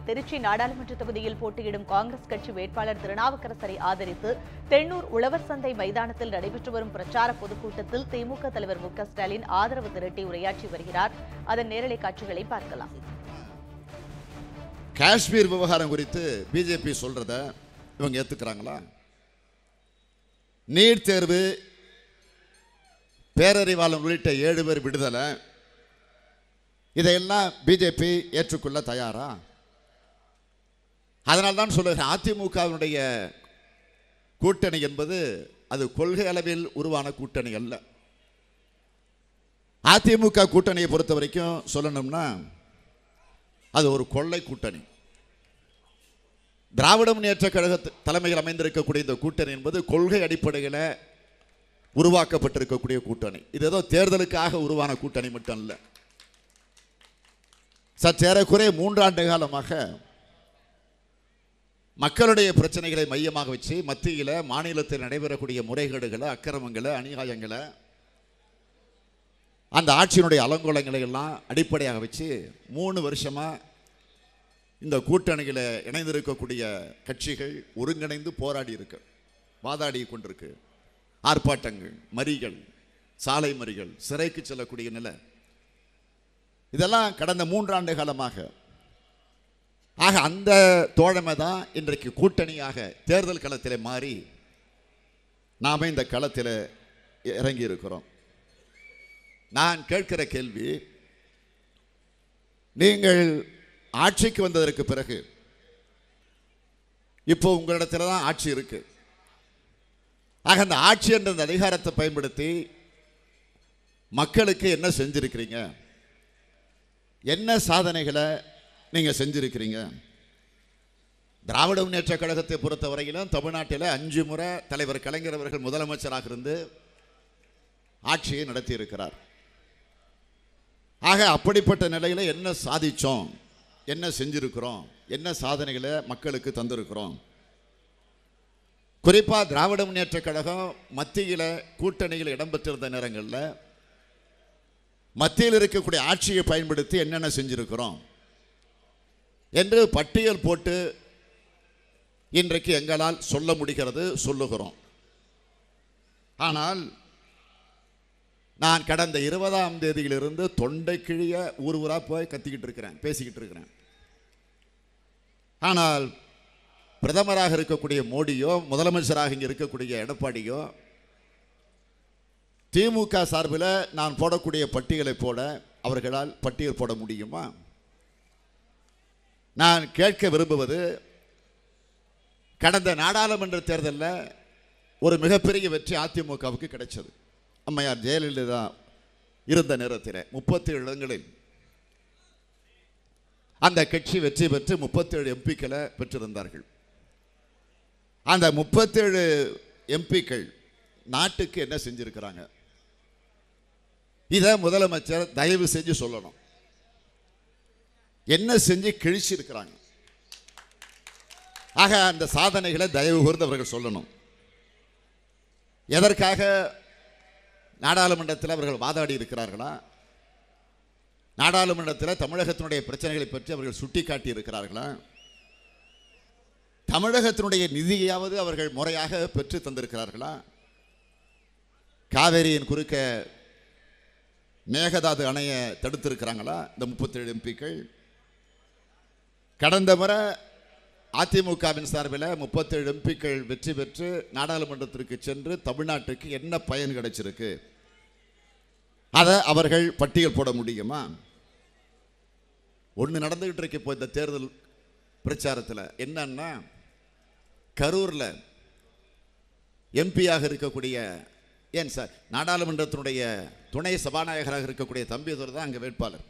திருச்சி நாடாளுமன்ற தொகுதியில் போட்டியிடும் காங்கிரஸ் கட்சி வேட்பாளர் திருநாவுக்கரசரை ஆதரித்து தென்னூர் உழவர் சந்தை மைதானத்தில் நடைபெற்று வரும் பிரச்சார பொதுக்கூட்டத்தில் திமுக தலைவர் மு.க.ஸ்டாலின் ஆதரவு திரட்டி உரையாற்றி வருகிறார். அதன் நேரலை காட்சிகளை பார்க்கலாம். காஷ்மீர் விவகாரம் குறித்து பிஜேபி சொல்றத இவங்க ஏத்துக்கிறாங்களா? நீட் தேர்வு, பேரறிவாளன் உள்ளிட்ட 7 பேர் விடுதலை, இதையெல்லாம் பிஜேபி ஏற்றுக்கொள்ள தயாரா? அதனால்தான் சொல்லுகிறேன், அதிமுகவினுடைய கூட்டணி என்பது அது கொள்கை அளவில் உருவான கூட்டணி அல்ல. அதிமுக கூட்டணியை பொறுத்த வரைக்கும் சொல்லணும்னா அது ஒரு கொள்ளை கூட்டணி. திராவிட முன்னேற்ற கழக தலைமையில் அமைந்திருக்கக்கூடிய இந்த கூட்டணி என்பது கொள்கை அடிப்படையில் உருவாக்கப்பட்டிருக்கக்கூடிய கூட்டணி. இது ஏதோ தேர்தலுக்காக உருவான கூட்டணி மட்டும் அல்ல. சற்றேறக்குறைய 3 ஆண்டு காலமாக மக்களுடைய பிரச்சனைகளை மையமாக வச்சு மத்தியில் மாநிலத்தில் நடைபெறக்கூடிய முறைகேடுகளை, அக்கிரமங்களை, அநியாயங்களை, அந்த ஆட்சியினுடைய அலங்கோலங்களை எல்லாம் அடிப்படையாக வச்சு 3 வருஷமா இந்த கூட்டணியில் இணைந்திருக்கக்கூடிய கட்சிகள் ஒருங்கிணைந்து போராடி இருக்கு, வாதாடி கொண்டிருக்கு. ஆர்ப்பாட்டங்கள், மறிகள், சாலை மறிகள், சிறைக்கு செல்லக்கூடிய நிலை, இதெல்லாம் கடந்த 3 ஆண்டு காலமாக. ஆக அந்த தோழமை தான் இன்றைக்கு கூட்டணியாக தேர்தல் களத்திலே மாறி நாம இந்த களத்தில் இறங்கி இருக்கிறோம். நான் கேட்கிற கேள்வி, நீங்கள் ஆட்சிக்கு வந்ததற்கு பிறகு இப்போ உங்களிடத்தில் தான் ஆட்சி இருக்கு. ஆக அந்த ஆட்சி என்ற அந்த அதிகாரத்தை பயன்படுத்தி மக்களுக்கு என்ன செஞ்சிருக்கிறீங்க? என்ன சாதனைகளை நீங்க செஞ்சிருக்கிறீங்க? திராவிட முன்னேற்ற கழகத்தை பொறுத்த வரையிலும் தமிழ்நாட்டில் 5 முறை தலைவர் கலைஞர் அவர்கள் முதலமைச்சராக இருந்து ஆட்சியை நடத்தி இருக்கிறார். ஆக அப்படிப்பட்ட நிலையில் என்ன சாதிச்சோம், என்ன செஞ்சிருக்கிறோம், என்ன சாதனைகளை மக்களுக்கு தந்திருக்கிறோம்? குறிப்பாக திராவிட முன்னேற்ற கழகம் மத்தியில் கூட்டணியில் இடம்பெற்றிருந்த நேரங்களில் மத்தியில் இருக்கக்கூடிய ஆட்சியை பயன்படுத்தி என்னென்ன செஞ்சிருக்கிறோம் என்று பட்டியல் போட்டு இன்றைக்கு எங்களால் சொல்ல முடிகிறது, சொல்லுகிறோம். ஆனால் நான் கடந்த 20ஆம் தேதியிலிருந்து தொண்டை கிழிய ஊர் ஊரா போய் கத்திக்கிட்டு இருக்கிறேன், பேசிக்கிட்டு இருக்கிறேன். ஆனால் பிரதமராக இருக்கக்கூடிய மோடியோ, முதலமைச்சராக இங்கே இருக்கக்கூடிய எடப்பாடியோ, திமுக சார்பில் நான் போடக்கூடிய பட்டியலை போட அவர்களால் பட்டியல் போட முடியுமா? நான் கேட்க விரும்புவது, கடந்த நாடாளுமன்ற தேர்தலில் ஒரு மிகப்பெரிய வெற்றி அதிமுகவுக்கு கிடைச்சது. அம்மையார் ஜெயலலிதா இருந்த நேரத்தில் 37 இடங்களில் அந்த கட்சி வெற்றி பெற்று 37 எம்பிக்களை பெற்றிருந்தார்கள். அந்த 37 எம்பிக்கள் நாட்டுக்கு என்ன செஞ்சிருக்கிறாங்க? இதை முதலமைச்சர் தயவு செஞ்சு சொல்லணும். என்ன செஞ்சு கிழிச்சிருக்கிறாங்க? ஆக அந்த சாதனைகளை தயவு கூர்ந்து அவர்கள் சொல்லணும். எதற்காக நாடாளுமன்றத்தில் அவர்கள் வாதாடி இருக்கிறார்களா? நாடாளுமன்றத்தில் தமிழகத்தினுடைய பிரச்சனைகளை பற்றி அவர்கள் சுட்டிக்காட்டி இருக்கிறார்களா? தமிழகத்தினுடைய நிதியாவது அவர்கள் முறையாக பெற்று தந்திருக்கிறார்களா? காவேரியின் குறுக்க மேகதாது அணையை தடுத்திருக்கிறாங்களா இந்த 37 எம்பிக்கள்? கடந்த முறை அதிமுகவின் சார்பில் 37 எம்பிக்கள் வெற்றி பெற்று நாடாளுமன்றத்திற்கு சென்று தமிழ்நாட்டுக்கு என்ன பயன் கிடைச்சிருக்கு, அதை அவர்கள் பட்டியல் போட முடியுமா? ஒன்று நடந்துகிட்டு இருக்கு இப்போ இந்த தேர்தல் பிரச்சாரத்தில். என்னன்னா, கரூரில் எம்பியாக இருக்கக்கூடிய, ஏன் சார், நாடாளுமன்றத்தினுடைய துணை சபாநாயகராக இருக்கக்கூடிய தம்பிதுரை தான் அங்கே வேட்பாளர்.